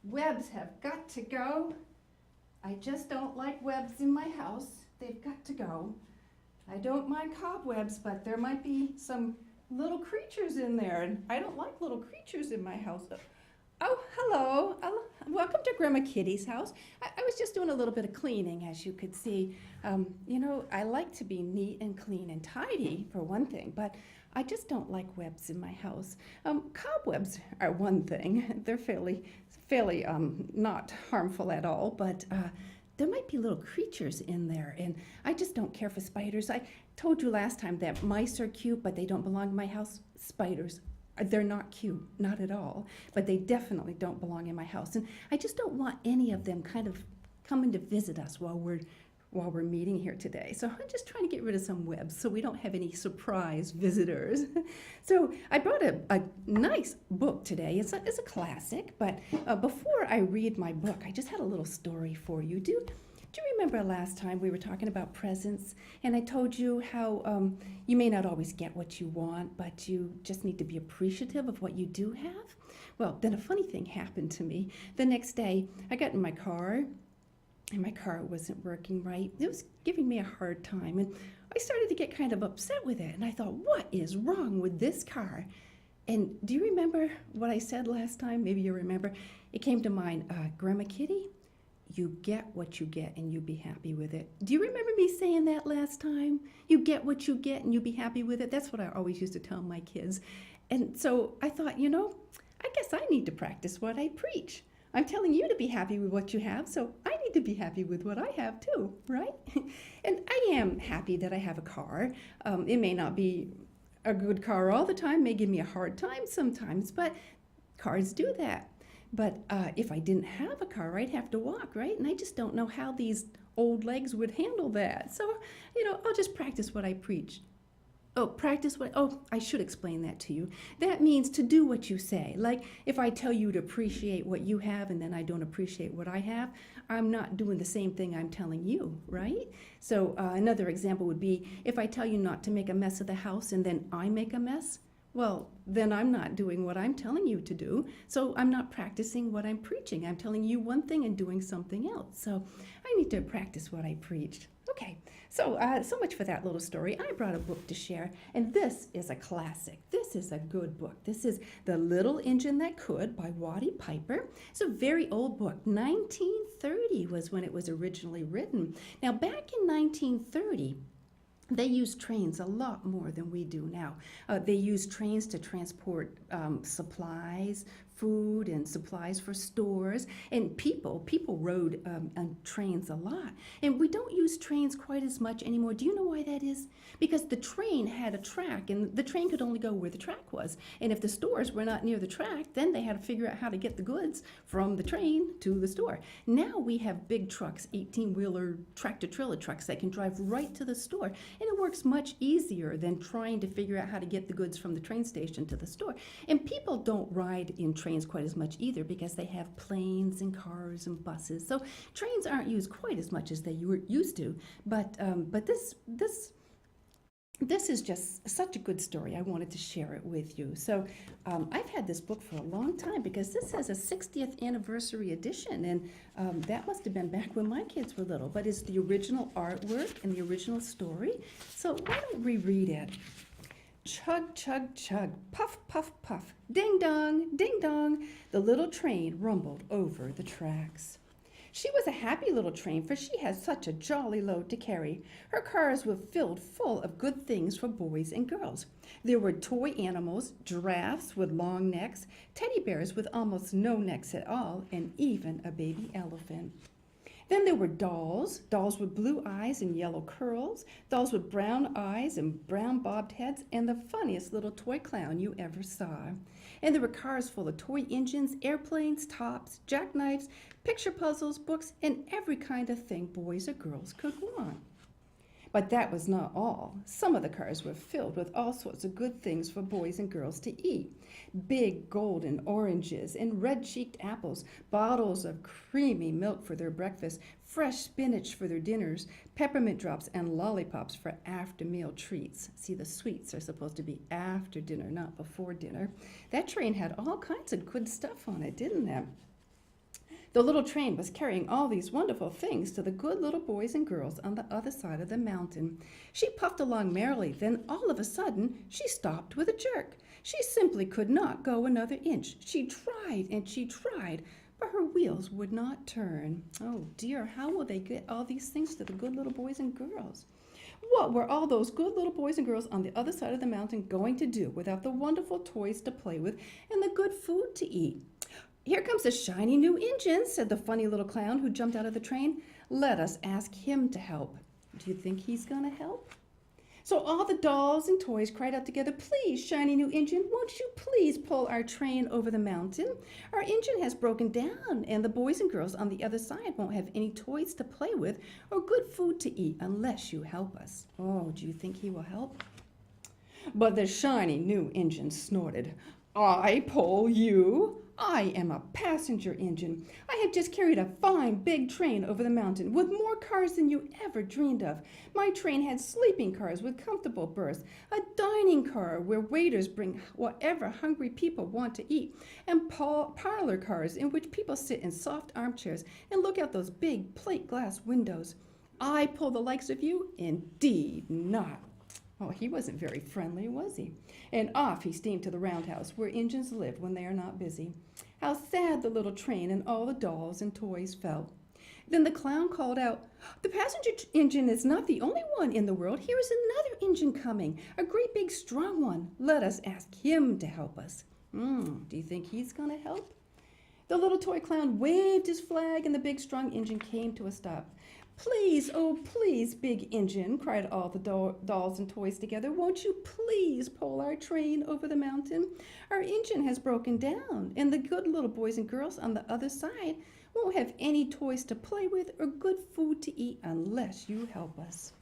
Webs have got to go. I just don't like webs in my house. They've got to go. I don't mind cobwebs, but there might be some little creatures in there, and I don't like little creatures in my house. Oh, hello. Welcome to Grandma Kitty's house. I was just doing a little bit of cleaning, as you could see. I like to be neat and clean and tidy, for one thing, but I just don't like webs in my house. Cobwebs are one thing. They're fairly not harmful at all, but there might be little creatures in there, and I just don't care for spiders. I told you last time that mice are cute, but they don't belong in my house. Spiders, they're not cute, not at all, but they definitely don't belong in my house. And I just don't want any of them kind of coming to visit us while we're meeting here today. So I'm just trying to get rid of some webs so we don't have any surprise visitors. So I brought a nice book today. It's a classic, but before I read my book, I just had a little story for you. Do you remember last time we were talking about presents, and I told you how you may not always get what you want, but you just need to be appreciative of what you do have? Well, then a funny thing happened to me. The next day, I got in my car, and my car wasn't working right. It was giving me a hard time, and I started to get kind of upset with it, and I thought, what is wrong with this car? And do you remember what I said last time? Maybe you remember. It came to mind, Grandma Kitty, you get what you get and you be happy with it. Do you remember me saying that last time? You get what you get and you be happy with it. That's what I always used to tell my kids. And so I thought, I guess I need to practice what I preach. I'm telling you to be happy with what you have, so I need to be happy with what I have too, right? And I am happy that I have a car. It may not be a good car all the time, may give me a hard time sometimes, but cars do that. But if I didn't have a car, I'd have to walk, right? And I just don't know how these old legs would handle that. So, I'll just practice what I preach. I should explain that to you. That means to do what you say. Like if I tell you to appreciate what you have and then I don't appreciate what I have, I'm not doing the same thing I'm telling you, right? So another example would be if I tell you not to make a mess of the house and then I make a mess, well, then I'm not doing what I'm telling you to do. So I'm not practicing what I'm preaching. I'm telling you one thing and doing something else. So I need to practice what I preached. Okay, so much for that little story. I brought a book to share, and this is a classic. This is a good book. This is The Little Engine That Could by Watty Piper. It's a very old book. 1930 was when it was originally written. Now, back in 1930, they used trains a lot more than we do now. They used trains to transport supplies, food and supplies for stores, and people rode on trains a lot. And we don't use trains quite as much anymore. Do you know why that is? Because the train had a track, and the train could only go where the track was. And if the stores were not near the track, then they had to figure out how to get the goods from the train to the store. Now we have big trucks, 18-wheeler tractor-trailer trucks that can drive right to the store. And it works much easier than trying to figure out how to get the goods from the train station to the store. And people don't ride in trains quite as much either because they have planes and cars and buses. So trains aren't used quite as much as they used to. But this is just such a good story. I wanted to share it with you. So I've had this book for a long time because this has a 60th anniversary edition, and that must have been back when my kids were little. But it's the original artwork and the original story. So why don't we read it? Chug, chug, chug, puff, puff, puff, ding dong, the little train rumbled over the tracks. She was a happy little train, for she had such a jolly load to carry. Her cars were filled full of good things for boys and girls. There were toy animals, giraffes with long necks, teddy bears with almost no necks at all, and even a baby elephant. Then there were dolls with blue eyes and yellow curls, dolls with brown eyes and brown bobbed heads, and the funniest little toy clown you ever saw. And there were cars full of toy engines, airplanes, tops, jackknives, picture puzzles, books, and every kind of thing boys or girls could want. But that was not all. Some of the cars were filled with all sorts of good things for boys and girls to eat. Big golden oranges and red-cheeked apples, bottles of creamy milk for their breakfast, fresh spinach for their dinners, peppermint drops and lollipops for after-meal treats. See, the sweets are supposed to be after dinner, not before dinner. That train had all kinds of good stuff on it, didn't it? The little train was carrying all these wonderful things to the good little boys and girls on the other side of the mountain. She puffed along merrily, then all of a sudden she stopped with a jerk. She simply could not go another inch. She tried and she tried, but her wheels would not turn. Oh dear, how will they get all these things to the good little boys and girls? What were all those good little boys and girls on the other side of the mountain going to do without the wonderful toys to play with and the good food to eat? "Here comes a shiny new engine," said the funny little clown who jumped out of the train. "Let us ask him to help." Do you think he's going to help? So all the dolls and toys cried out together, "Please, shiny new engine, won't you please pull our train over the mountain? Our engine has broken down, and the boys and girls on the other side won't have any toys to play with or good food to eat unless you help us." Oh, do you think he will help? But the shiny new engine snorted, "I pull you? I am a passenger engine. I have just carried a fine big train over the mountain with more cars than you ever dreamed of. My train had sleeping cars with comfortable berths, a dining car where waiters bring whatever hungry people want to eat, and parlor cars in which people sit in soft armchairs and look out those big plate glass windows. I pull the likes of you? Indeed not." Oh, he wasn't very friendly, was he? And off he steamed to the roundhouse where engines live when they are not busy. How sad the little train and all the dolls and toys felt. Then the clown called out, "The passenger engine is not the only one in the world. Here is another engine coming, a great big strong one. Let us ask him to help us." Do you think he's going to help? The little toy clown waved his flag and the big strong engine came to a stop. "Please, oh please, big engine," cried all the dolls and toys together, "won't you please pull our train over the mountain? Our engine has broken down, and the good little boys and girls on the other side won't have any toys to play with or good food to eat unless you help us."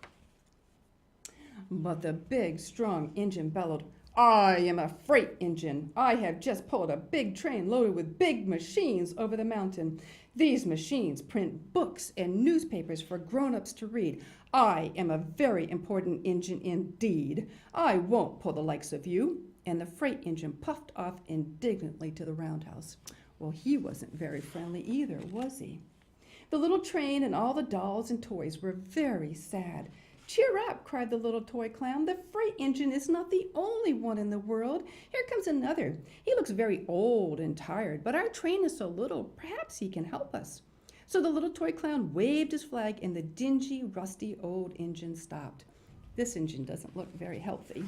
But the big, strong engine bellowed, "I am a freight engine. I have just pulled a big train loaded with big machines over the mountain. These machines print books and newspapers for grown-ups to read. I am a very important engine indeed. I won't pull the likes of you." And the freight engine puffed off indignantly to the roundhouse. Well, he wasn't very friendly either, was he? The little train and all the dolls and toys were very sad. "Cheer up," cried the little toy clown. "The freight engine is not the only one in the world. Here comes another. He looks very old and tired, but our train is so little, perhaps he can help us." So the little toy clown waved his flag and the dingy, rusty old engine stopped. This engine doesn't look very healthy.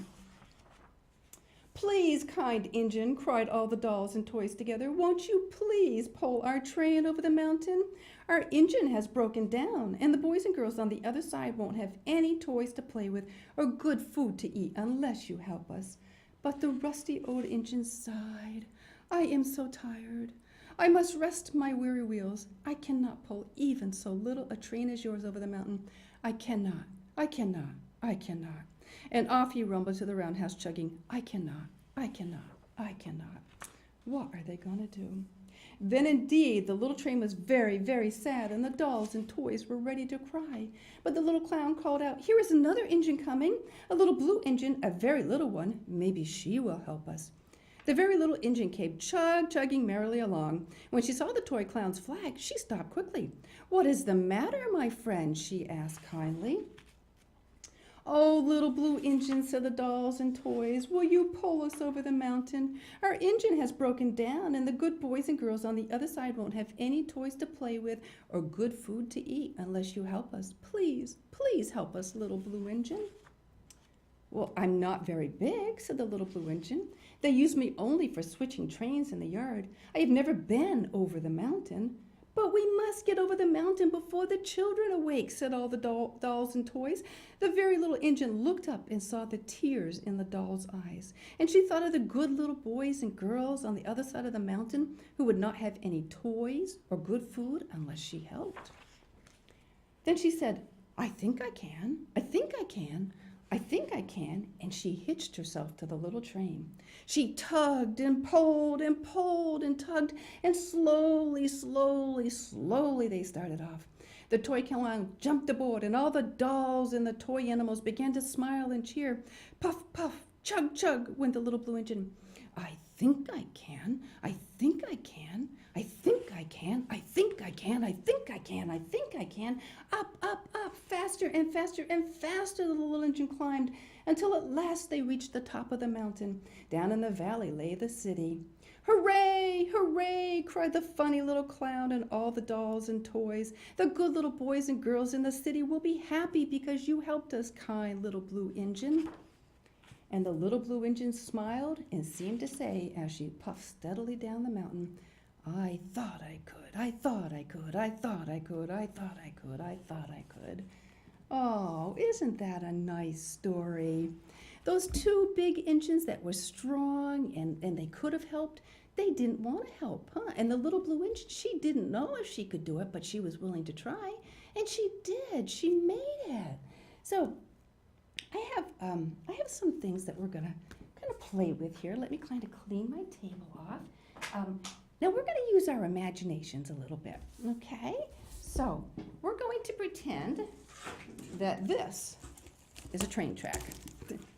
"Please, kind engine," cried all the dolls and toys together, "won't you please pull our train over the mountain? Our engine has broken down, and the boys and girls on the other side won't have any toys to play with or good food to eat unless you help us." But the rusty old engine sighed. "I am so tired. I must rest my weary wheels. I cannot pull even so little a train as yours over the mountain. I cannot, I cannot, I cannot." And off he rumbled to the roundhouse, chugging, "I cannot, I cannot, I cannot." What are they going to do? Then indeed the little train was very, very sad, and the dolls and toys were ready to cry. But the little clown called out, "Here is another engine coming, a little blue engine, a very little one. Maybe she will help us." The very little engine came chugging merrily along. When she saw the toy clown's flag, she stopped quickly. "What is the matter, my friend?" she asked kindly. "Oh, little blue engine," said the dolls and toys, "will you pull us over the mountain? Our engine has broken down, and the good boys and girls on the other side won't have any toys to play with or good food to eat unless you help us. Please, please help us, little blue engine." "Well, I'm not very big," said the little blue engine. "They use me only for switching trains in the yard. I have never been over the mountain." "But we must get over the mountain before the children awake," said all the dolls and toys. The very little engine looked up and saw the tears in the doll's eyes, and she thought of the good little boys and girls on the other side of the mountain who would not have any toys or good food unless she helped. Then she said, "I think I can, I think I can, I think I can," and she hitched herself to the little train. She tugged and pulled and pulled and tugged, and slowly, slowly, slowly they started off. The toy clown jumped aboard, and all the dolls and the toy animals began to smile and cheer. Puff, puff, chug, chug went the little blue engine. "I think I can, I think I can, I think I can, I think I can, I think I can, I think I can. Up, up, up, faster and faster and faster the little engine climbed until at last they reached the top of the mountain. Down in the valley lay the city. Hooray, hooray, cried the funny little clown and all the dolls and toys. The good little boys and girls in the city will be happy because you helped us, kind little blue engine. And the little blue engine smiled and seemed to say as she puffed steadily down the mountain, I thought I could, I thought I could, I thought I could, I thought I could, I thought I could. Oh, isn't that a nice story? Those two big engines that were strong and they could have helped, they didn't want to help, huh? And the little blue engine, she didn't know if she could do it, but she was willing to try, and she did. She made it. So I have some things that we're gonna kind of play with here. Let me kind of clean my table off. Now we're gonna use our imaginations a little bit, okay? So we're going to pretend that this is a train track.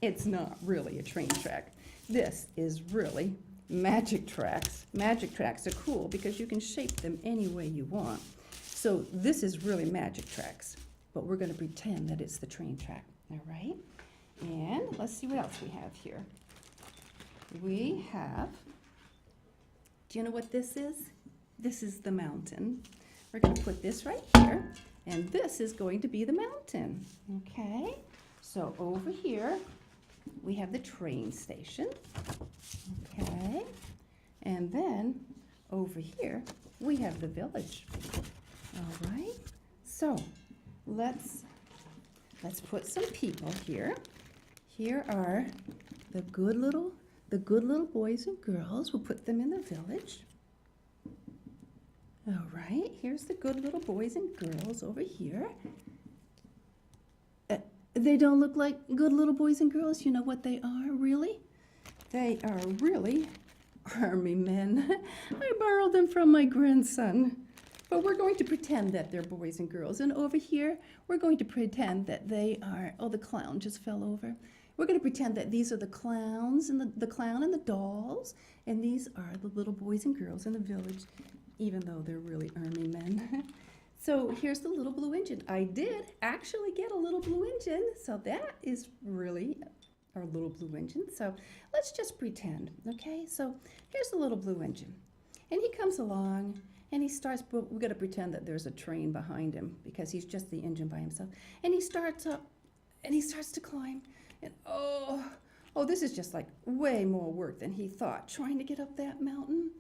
It's not really a train track. This is really magic tracks. Magic tracks are cool because you can shape them any way you want. So this is really magic tracks, but we're going to pretend that it's the train track, all right? And let's see what else we have here. We have, do you know what this is? This is the mountain. We're going to put this right here, and this is going to be the mountain, okay? So over here, we have the train station, okay? And then over here, we have the village, all right? So let's put some people here. Here are the good little boys and girls. We'll put them in the village. All right, here's the good little boys and girls over here. They don't look like good little boys and girls. You know what they are, really? They are really army men. I borrowed them from my grandson. But we're going to pretend that they're boys and girls. And over here, we're going to pretend that they are, oh, the clown just fell over. We're going to pretend that these are the clowns and the clown and the dolls. And these are the little boys and girls in the village, even though they're really army men. So here's the little blue engine. I did actually get a little blue engine, so that is really our little blue engine. So let's just pretend, okay? So here's the little blue engine. And he comes along, and he starts, we're going to pretend that there's a train behind him because he's just the engine by himself. And he starts up, and he starts to climb. And oh, this is just like way more work than he thought, trying to get up that mountain.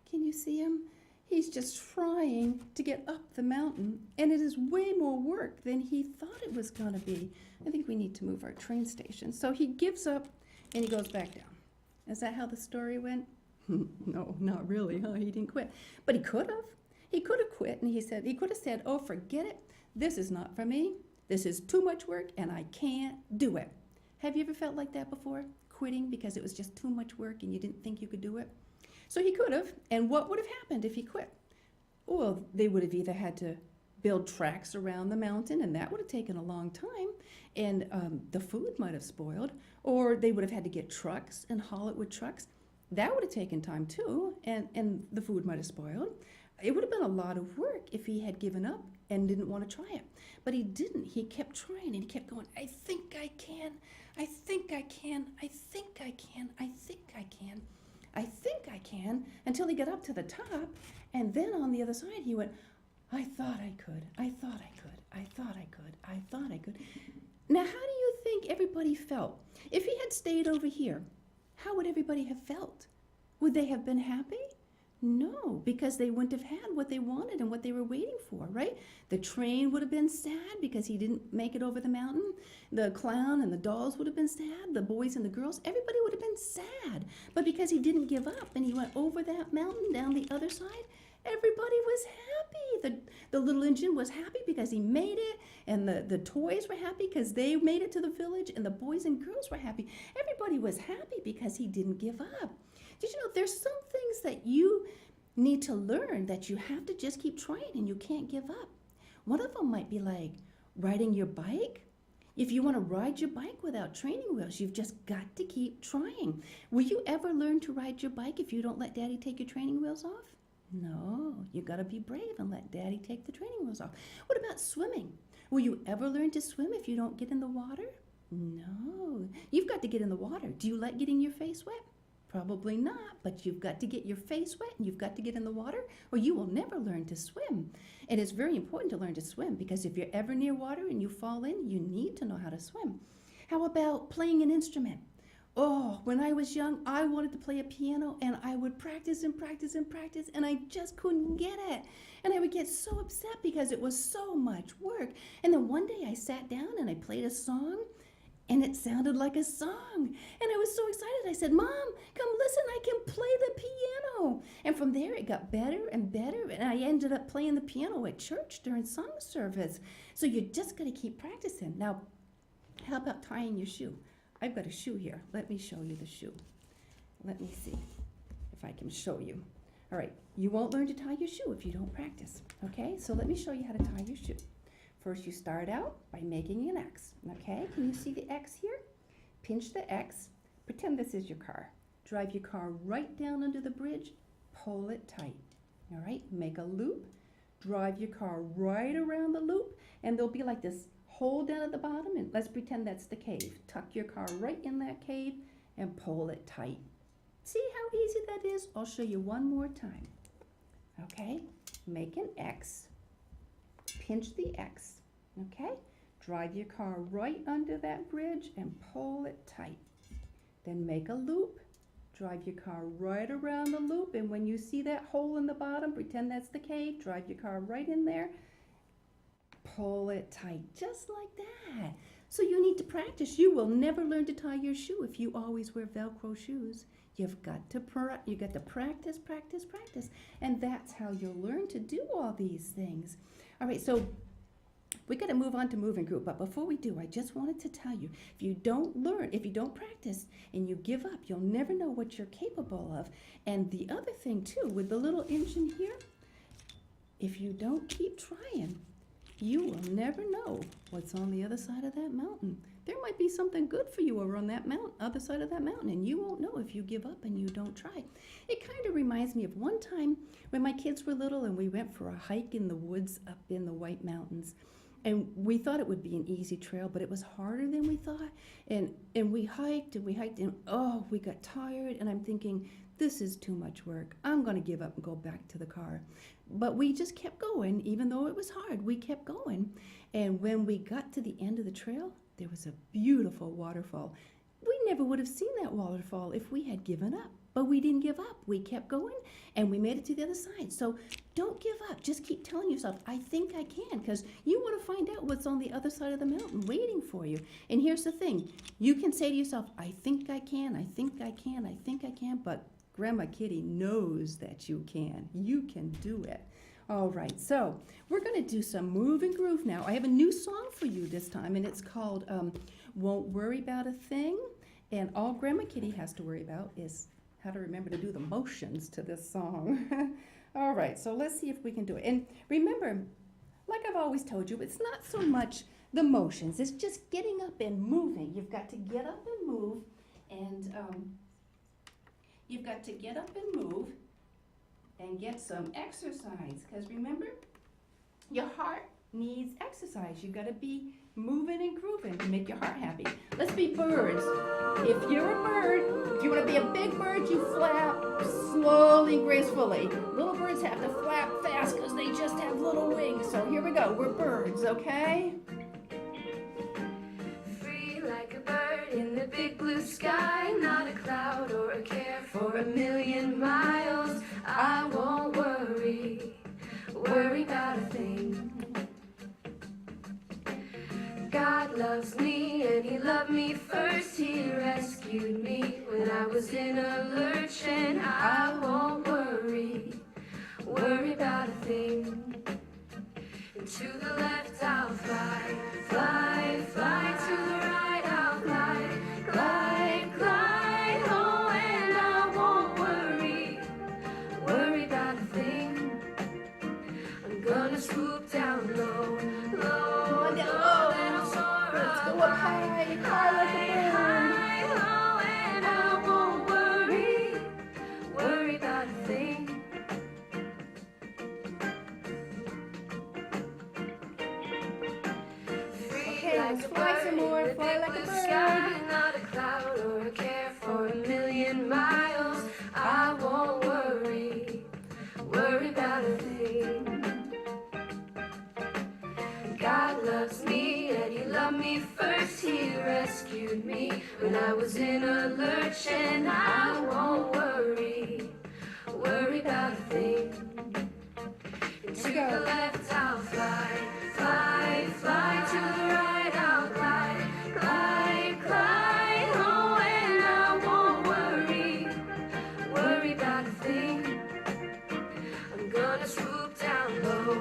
Can you see him? He's just trying to get up the mountain, and it is way more work than he thought it was going to be. I think we need to move our train station. So he gives up, and he goes back down. Is that how the story went? No, not really, huh? He didn't quit. But he could have. He could have quit, and he could have said, oh, forget it. This is not for me. This is too much work, and I can't do it. Have you ever felt like that before? Quitting because it was just too much work and you didn't think you could do it? So he could have, and what would have happened if he quit? Well, they would have either had to build tracks around the mountain, and that would have taken a long time, and the food might have spoiled, or they would have had to get trucks and haul it with trucks. That would have taken time too, and the food might have spoiled. It would have been a lot of work if he had given up and didn't want to try it. But he didn't. He kept trying, and he kept going, I think I can, I think I can, I think I can, I think I can. I think I can, until he got up to the top, and then on the other side he went, I thought I could, I thought I could, I thought I could, I thought I could. Now, how do you think everybody felt? If he had stayed over here, how would everybody have felt? Would they have been happy? No, because they wouldn't have had what they wanted and what they were waiting for, right? The train would have been sad because he didn't make it over the mountain. The clown and the dolls would have been sad. The boys and the girls, everybody would have been sad. But because he didn't give up and he went over that mountain down the other side, everybody was happy. The little engine was happy because he made it, and the toys were happy because they made it to the village, and the boys and girls were happy. Everybody was happy because he didn't give up. Did you know there's some things that you need to learn that you have to just keep trying and you can't give up? One of them might be like riding your bike. If you want to ride your bike without training wheels, you've just got to keep trying. Will you ever learn to ride your bike if you don't let Daddy take your training wheels off? No, you got to be brave and let Daddy take the training wheels off. What about swimming? Will you ever learn to swim if you don't get in the water? No, you've got to get in the water. Do you like getting your face wet? Probably not, but you've got to get your face wet and you've got to get in the water or you will never learn to swim. And it's very important to learn to swim because if you're ever near water and you fall in, you need to know how to swim. How about playing an instrument? Oh, when I was young, I wanted to play a piano and I would practice and practice and practice and I just couldn't get it. And I would get so upset because it was so much work. And then one day I sat down and I played a song and it sounded like a song. And I was so excited. I said, Mom, come listen, I can play the piano. And from there it got better and better. And I ended up playing the piano at church during song service. So you just got to keep practicing. Now, how about tying your shoe? I've got a shoe here. Let me show you the shoe. Let me see if I can show you. All right, you won't learn to tie your shoe if you don't practice, okay? So let me show you how to tie your shoe. First, you start out by making an X, okay? Can you see the X here? Pinch the X. Pretend this is your car. Drive your car right down under the bridge. Pull it tight, all right? Make a loop. Drive your car right around the loop, and there'll be like this hole down at the bottom, and let's pretend that's the cave. Tuck your car right in that cave and pull it tight. See how easy that is? I'll show you one more time. Okay, make an X, pinch the X, okay? Drive your car right under that bridge and pull it tight. Then make a loop, drive your car right around the loop, and when you see that hole in the bottom, pretend that's the cave, drive your car right in there, pull it tight, just like that. So you need to practice. You will never learn to tie your shoe if you always wear Velcro shoes. You've got to practice, practice, practice. And that's how you'll learn to do all these things. All right, so we got to move on to moving group. But before we do, I just wanted to tell you, if you don't practice and you give up, you'll never know what you're capable of. And the other thing too, with the little engine here, if you don't keep trying, you will never know what's on the other side of that mountain. There might be something good for you over on that other side of that mountain, and you won't know if you give up and you don't try. It kind of reminds me of one time when my kids were little and we went for a hike in the woods up in the White Mountains. And we thought it would be an easy trail, but it was harder than we thought. And we hiked and we hiked, and oh, we got tired. And I'm thinking, this is too much work. I'm going to give up and go back to the car. But we just kept going, even though it was hard. We kept going. And when we got to the end of the trail, there was a beautiful waterfall. We never would have seen that waterfall if we had given up. But we didn't give up. We kept going, and we made it to the other side. So don't give up. Just keep telling yourself, I think I can, because you want to find out what's on the other side of the mountain waiting for you. And here's the thing. You can say to yourself, I think I can, I think I can, I think I can, but Grandma Kitty knows that you can. You can do it. All right, so we're going to do some move and groove now. I have a new song for you this time, and it's called Won't Worry About a Thing. And all Grandma Kitty has to worry about is how to remember to do the motions to this song. All right, so let's see if we can do it. And remember, like I've always told you, it's not so much the motions. It's just getting up and moving. You've got to get up and move, and you've got to get up and move and get some exercise. Because remember, your heart needs exercise. You've got to be moving and grooving to make your heart happy. Let's be birds. If you're a bird, if you want to be a big bird, you flap slowly and gracefully. Little birds have to flap fast because they just have little wings. So here we go. We're birds, okay? Free like a bird in the big blue sky, not a cloud or a care for a million miles. I won't worry about a thing. God loves me and He loved me first. He rescued me when I was in a lurch, and I won't worry about a thing. And to the left I'll fly, fly, fly. To the right I'll fly, glide, glide. Oh, and I won't worry about a thing. I'm gonna swoop down low, low, low. Then I'll soar up high, high, high, low. And I won't worry about a thing. Let's fly some more, fly like a blue bird. sky, not a cloud or a care for a million miles. I won't worry about a thing. God loves me and He loved me first. He rescued me when I was in a lurch, and I won't worry about a thing. And to the left I'll fly, fly, fly. To the right I'll glide, glide, glide. Oh, and I won't worry about a thing. I'm gonna swoop down low,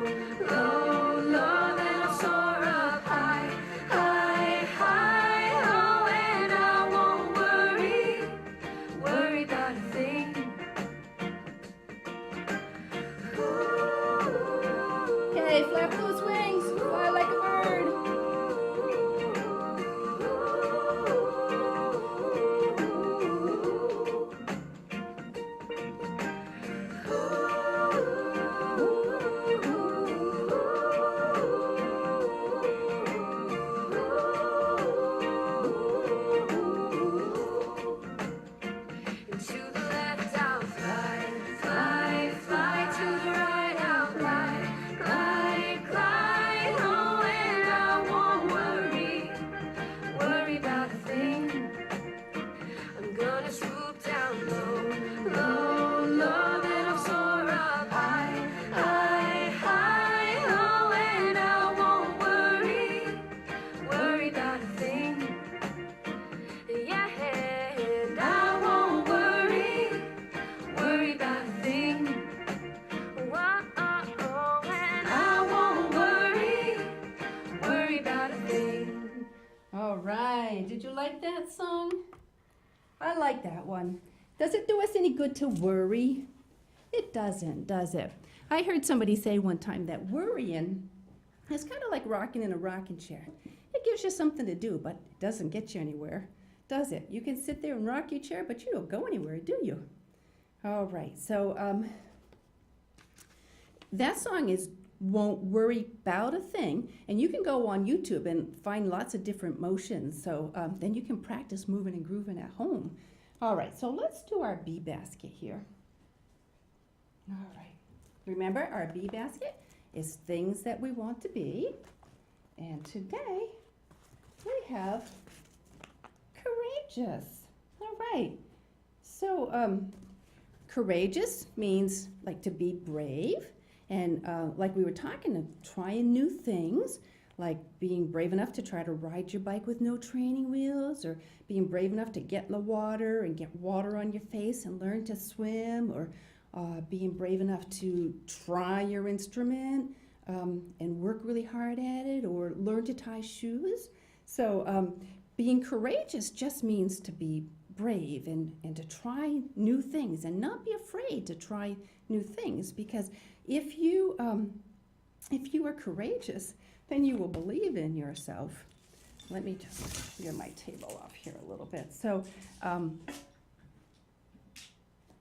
low, low. Then I'll soar up high, high, high. Oh, and I won't worry about a thing. Okay, flap those wings, fly like a bird. And to the left I'll fly, fly, fly. To the right I'll glide, glide, glide. Oh, and I won't worry about a thing. I'm gonna swoop down low, low, low. Then I'll soar up high, high, high. Oh, and I won't worry about a thing. Yeah, and I won't worry about a thing. Whoa, and I won't worry about a thing. All right, did you like that song? I like that one. Does it do us any good to worry? It doesn't, does it? I heard somebody say one time that worrying is kind of like rocking in a rocking chair. It gives you something to do, but it doesn't get you anywhere, does it? You can sit there and rock your chair, but you don't go anywhere, do you? All right, so that song is Won't Worry About a Thing, and you can go on YouTube and find lots of different motions, so then you can practice moving and grooving at home. All right, so let's do our bee basket here. All right, remember our bee basket is things that we want to be, and today we have courageous. All right, so courageous means like to be brave. And like we were talking, trying new things, like being brave enough to try to ride your bike with no training wheels, or being brave enough to get in the water and get water on your face and learn to swim, or being brave enough to try your instrument and work really hard at it, or learn to tie shoes. So being courageous just means to be brave and to try new things and not be afraid to try new things, because if you are courageous, then you will believe in yourself. Let me just clear my table off here a little bit. So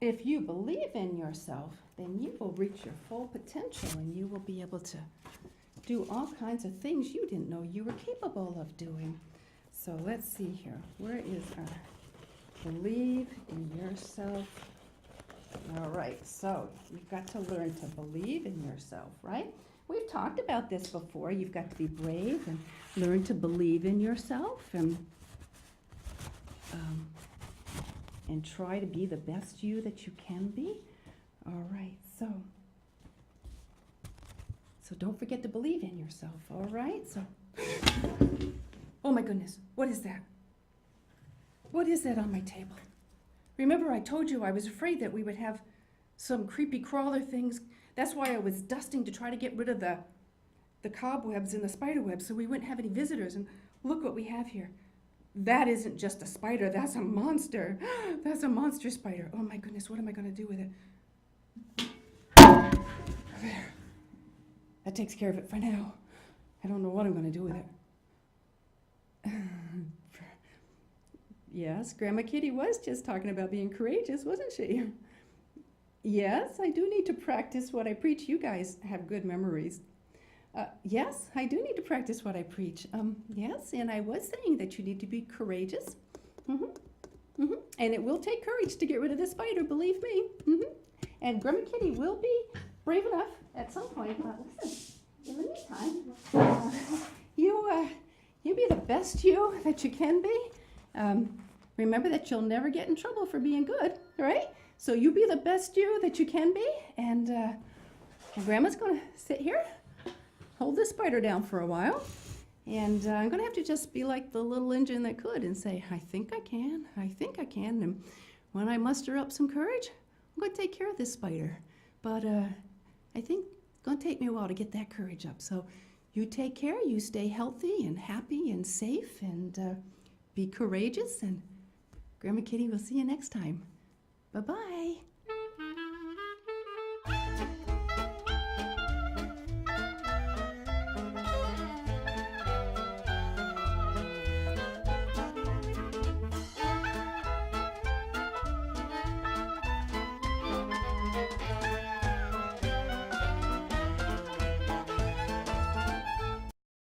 if you believe in yourself, then you will reach your full potential and you will be able to do all kinds of things you didn't know you were capable of doing. So let's see here. Where is our believe in yourself? All right, so you've got to learn to believe in yourself, right? We've talked about this before. You've got to be brave and learn to believe in yourself and try to be the best you that you can be. All right, so don't forget to believe in yourself, all right? So, oh my goodness, what is that? What is that on my table? Remember I told you I was afraid that we would have some creepy crawler things. That's why I was dusting to try to get rid of the cobwebs and the spider webs so we wouldn't have any visitors. And look what we have here. That isn't just a spider, that's a monster. That's a monster spider. Oh my goodness, what am I going to do with it? There. That takes care of it for now. I don't know what I'm going to do with it. Yes, Grandma Kitty was just talking about being courageous, wasn't she? Yes, I do need to practice what I preach. You guys have good memories. Yes, I do need to practice what I preach. Yes, and I was saying that you need to be courageous. And it will take courage to get rid of the spider, believe me. And Grandma Kitty will be brave enough at some point. Listen, in the meantime, you be the best you that you can be. Remember that you'll never get in trouble for being good, right? So you be the best you that you can be, and Grandma's going to sit here, hold this spider down for a while, and I'm going to have to just be like the little engine that could and say, I think I can, and when I muster up some courage, I'm going to take care of this spider. But I think it's going to take me a while to get that courage up. So you take care, you stay healthy and happy and safe, and be courageous, and Grandma Kitty will see you next time. Bye-bye.